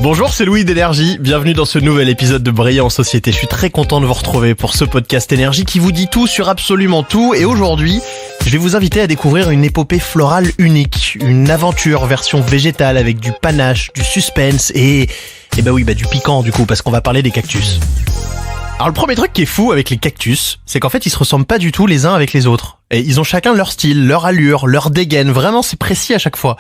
Bonjour, c'est Louis d'Énergie, bienvenue dans ce nouvel épisode de Briller en Société. Je suis très content de vous retrouver pour ce podcast Énergie qui vous dit tout sur absolument tout. Et aujourd'hui, je vais vous inviter à découvrir une épopée florale unique, une aventure version végétale avec du panache, du suspense et du piquant du coup, parce qu'on va parler des cactus. Alors le premier truc qui est fou avec les cactus, c'est qu'en fait ils se ressemblent pas du tout les uns avec les autres. Et ils ont chacun leur style, leur allure, leur dégaine, vraiment c'est précis à chaque fois.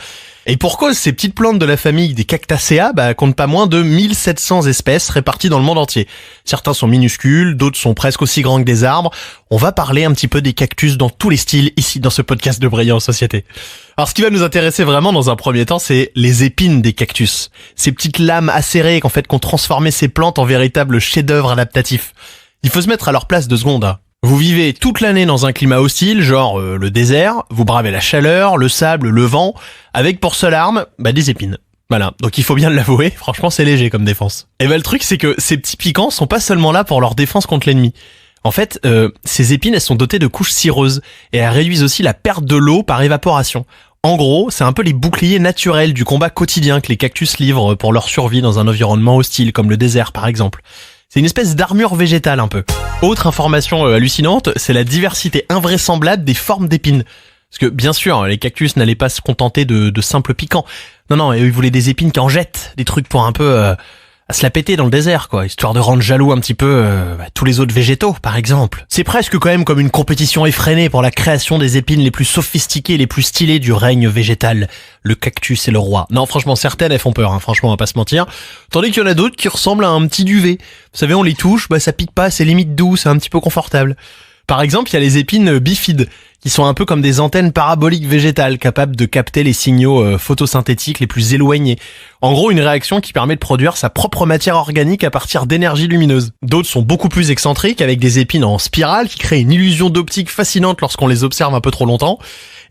Et pour cause, ces petites plantes de la famille des Cactaceae comptent pas moins de 1700 espèces réparties dans le monde entier. Certains sont minuscules, d'autres sont presque aussi grands que des arbres. On va parler un petit peu des cactus dans tous les styles ici dans ce podcast de Briller en Société. Alors ce qui va nous intéresser vraiment dans un premier temps, c'est les épines des cactus. Ces petites lames acérées qu'ont transformé ces plantes en véritables chefs-d'œuvre adaptatifs. Il faut se mettre à leur place 2 secondes. Vous vivez toute l'année dans un climat hostile, genre le désert, vous bravez la chaleur, le sable, le vent, avec pour seule arme, des épines. Voilà, donc il faut bien l'avouer, franchement c'est léger comme défense. Et le truc c'est que ces petits piquants sont pas seulement là pour leur défense contre l'ennemi. En fait, ces épines elles sont dotées de couches cireuses, et elles réduisent aussi la perte de l'eau par évaporation. En gros, c'est un peu les boucliers naturels du combat quotidien que les cactus livrent pour leur survie dans un environnement hostile comme le désert par exemple. C'est une espèce d'armure végétale un peu. Autre information hallucinante, c'est la diversité invraisemblable des formes d'épines. Parce que bien sûr, les cactus n'allaient pas se contenter de simples piquants. Non, ils voulaient des épines qui en jettent, des trucs pour un peu à se la péter dans le désert, quoi, histoire de rendre jaloux un petit peu tous les autres végétaux, par exemple. C'est presque quand même comme une compétition effrénée pour la création des épines les plus sophistiquées, les plus stylées du règne végétal. Le cactus est le roi. Non, franchement, certaines, elles font peur, franchement, on va pas se mentir. Tandis qu'il y en a d'autres qui ressemblent à un petit duvet. Vous savez, on les touche, ça pique pas, c'est limite doux, c'est un petit peu confortable. Par exemple, il y a les épines bifides, qui sont un peu comme des antennes paraboliques végétales, capables de capter les signaux photosynthétiques les plus éloignés. En gros, une réaction qui permet de produire sa propre matière organique à partir d'énergie lumineuse. D'autres sont beaucoup plus excentriques, avec des épines en spirale, qui créent une illusion d'optique fascinante lorsqu'on les observe un peu trop longtemps.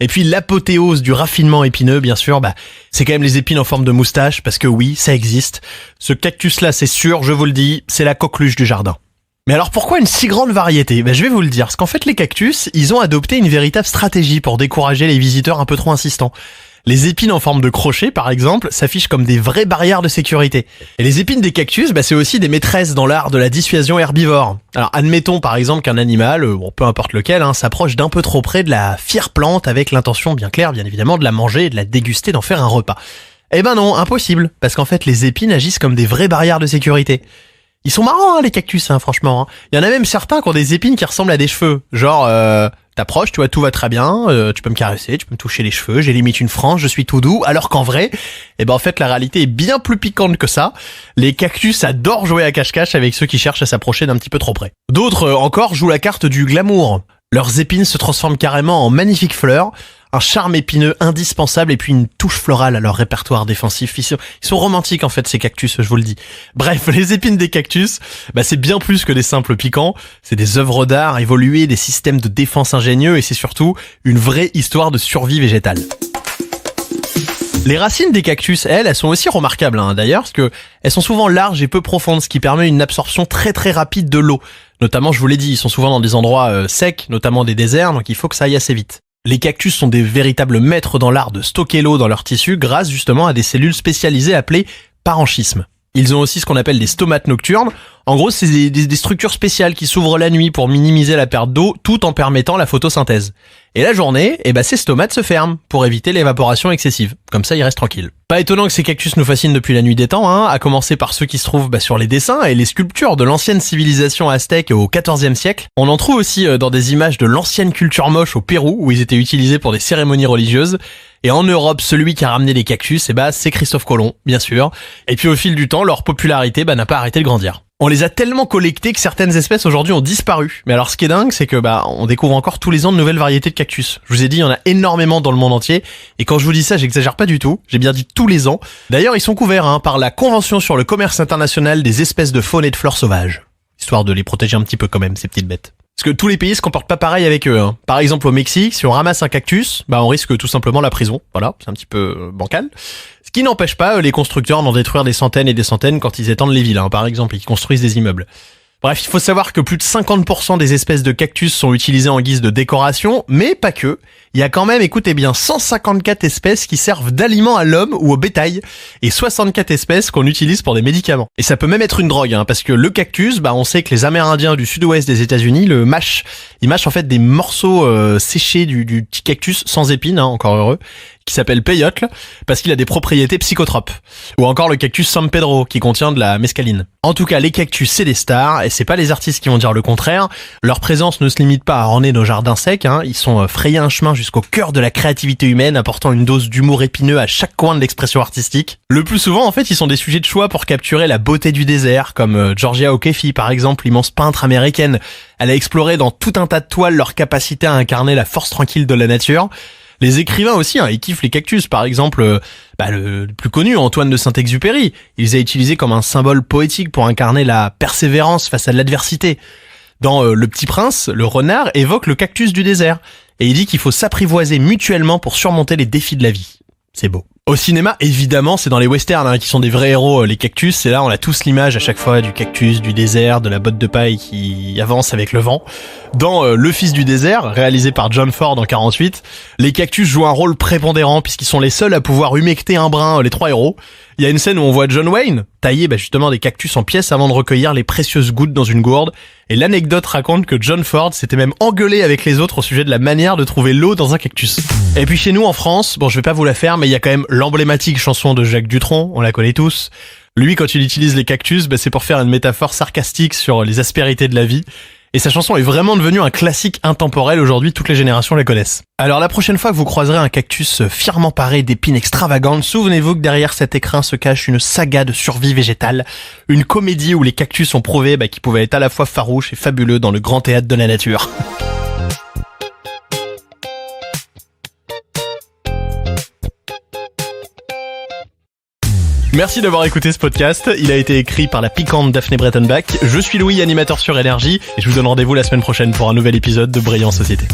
Et puis l'apothéose du raffinement épineux, bien sûr, c'est quand même les épines en forme de moustache, parce que oui, ça existe. Ce cactus-là, c'est sûr, je vous le dis, c'est la coqueluche du jardin. Mais alors pourquoi une si grande variété ? Je vais vous le dire, parce qu'en fait les cactus, ils ont adopté une véritable stratégie pour décourager les visiteurs un peu trop insistants. Les épines en forme de crochet, par exemple, s'affichent comme des vraies barrières de sécurité. Et les épines des cactus, c'est aussi des maîtresses dans l'art de la dissuasion herbivore. Alors admettons par exemple qu'un animal, peu importe lequel, s'approche d'un peu trop près de la fière plante avec l'intention bien claire, bien évidemment, de la manger et de la déguster, d'en faire un repas. Non, impossible, parce qu'en fait les épines agissent comme des vraies barrières de sécurité. Ils sont marrants les cactus, franchement. Il y en a même certains qui ont des épines qui ressemblent à des cheveux. Genre, t'approches, tu vois, tout va très bien, tu peux me caresser, tu peux me toucher les cheveux, j'ai limite une frange, je suis tout doux. Alors qu'en vrai, en fait, la réalité est bien plus piquante que ça. Les cactus adorent jouer à cache-cache avec ceux qui cherchent à s'approcher d'un petit peu trop près. D'autres, encore, jouent la carte du glamour. Leurs épines se transforment carrément en magnifiques fleurs, un charme épineux indispensable et puis une touche florale à leur répertoire défensif. Ils sont romantiques en fait ces cactus, je vous le dis. Bref, les épines des cactus, c'est bien plus que des simples piquants. C'est des œuvres d'art évoluées, des systèmes de défense ingénieux et c'est surtout une vraie histoire de survie végétale. Les racines des cactus, elles sont aussi remarquables d'ailleurs, parce que elles sont souvent larges et peu profondes, ce qui permet une absorption très très rapide de l'eau. Notamment, je vous l'ai dit, ils sont souvent dans des endroits secs, notamment des déserts, donc il faut que ça aille assez vite. Les cactus sont des véritables maîtres dans l'art de stocker l'eau dans leur tissu grâce justement à des cellules spécialisées appelées parenchymes. Ils ont aussi ce qu'on appelle des stomates nocturnes. En gros, c'est des structures spéciales qui s'ouvrent la nuit pour minimiser la perte d'eau tout en permettant la photosynthèse. Et la journée, ces stomates se ferment pour éviter l'évaporation excessive. Comme ça, ils restent tranquilles. Pas étonnant que ces cactus nous fascinent depuis la nuit des temps, à commencer par ceux qui se trouvent sur les dessins et les sculptures de l'ancienne civilisation aztèque au XIVe siècle. On en trouve aussi dans des images de l'ancienne culture moche au Pérou où ils étaient utilisés pour des cérémonies religieuses. Et en Europe, celui qui a ramené les cactus, c'est Christophe Colomb, bien sûr. Et puis au fil du temps, leur popularité n'a pas arrêté de grandir. On les a tellement collectés que certaines espèces aujourd'hui ont disparu. Mais alors ce qui est dingue, c'est que on découvre encore tous les ans de nouvelles variétés de cactus. Je vous ai dit, il y en a énormément dans le monde entier. Et quand je vous dis ça, j'exagère pas du tout. J'ai bien dit tous les ans. D'ailleurs, ils sont couverts par la Convention sur le commerce international des espèces de faune et de flore sauvages. Histoire de les protéger un petit peu quand même, ces petites bêtes. Parce que tous les pays se comportent pas pareil avec eux. Par exemple, au Mexique, si on ramasse un cactus, on risque tout simplement la prison. Voilà, c'est un petit peu bancal. Ce qui n'empêche pas les constructeurs d'en détruire des centaines et des centaines quand ils étendent les villes, par exemple, et qu'ils construisent des immeubles. Bref, il faut savoir que plus de 50% des espèces de cactus sont utilisées en guise de décoration, mais pas que. Il y a quand même, écoutez bien, 154 espèces qui servent d'aliment à l'homme ou au bétail, et 64 espèces qu'on utilise pour des médicaments. Et ça peut même être une drogue, parce que le cactus, on sait que les Amérindiens du sud-ouest des États-Unis le mâchent. Ils mâchent en fait des morceaux séchés du petit cactus sans épines, encore heureux, qui s'appelle peyote, parce qu'il a des propriétés psychotropes. Ou encore le cactus San Pedro, qui contient de la mescaline. En tout cas, les cactus, c'est des stars, et c'est pas les artistes qui vont dire le contraire. Leur présence ne se limite pas à orner nos jardins secs, ils sont frayés un chemin jusqu'au cœur de la créativité humaine, apportant une dose d'humour épineux à chaque coin de l'expression artistique. Le plus souvent, en fait, ils sont des sujets de choix pour capturer la beauté du désert, comme Georgia O'Keeffe, par exemple, l'immense peintre américaine. Elle a exploré dans tout un tas de toiles leur capacité à incarner la force tranquille de la nature. Les écrivains aussi, ils kiffent les cactus. Par exemple, le plus connu, Antoine de Saint-Exupéry. Il les a utilisés comme un symbole poétique pour incarner la persévérance face à l'adversité. Dans Le Petit Prince, le renard évoque le cactus du désert. Et il dit qu'il faut s'apprivoiser mutuellement pour surmonter les défis de la vie. C'est beau. Au cinéma, évidemment, c'est dans les westerns qui sont des vrais héros, les cactus. Et là, on a tous l'image à chaque fois du cactus, du désert, de la botte de paille qui avance avec le vent. Dans Le Fils du désert, réalisé par John Ford en 48, les cactus jouent un rôle prépondérant puisqu'ils sont les seuls à pouvoir humecter un brin les trois héros. Il y a une scène où on voit John Wayne tailler justement des cactus en pièces avant de recueillir les précieuses gouttes dans une gourde. Et l'anecdote raconte que John Ford s'était même engueulé avec les autres au sujet de la manière de trouver l'eau dans un cactus. Et puis chez nous en France, je vais pas vous la faire, mais il y a quand même l'emblématique chanson de Jacques Dutronc, on la connaît tous. Lui, quand il utilise les cactus, c'est pour faire une métaphore sarcastique sur les aspérités de la vie. Et sa chanson est vraiment devenue un classique intemporel, aujourd'hui toutes les générations la connaissent. Alors la prochaine fois que vous croiserez un cactus fièrement paré d'épines extravagantes, souvenez-vous que derrière cet écrin se cache une saga de survie végétale, une comédie où les cactus ont prouvé qu'ils pouvaient être à la fois farouches et fabuleux dans le grand théâtre de la nature. Merci d'avoir écouté ce podcast, il a été écrit par la piquante Daphné Breitenbach. Je suis Louis, animateur sur Énergie, et je vous donne rendez-vous la semaine prochaine pour un nouvel épisode de Brillant Société.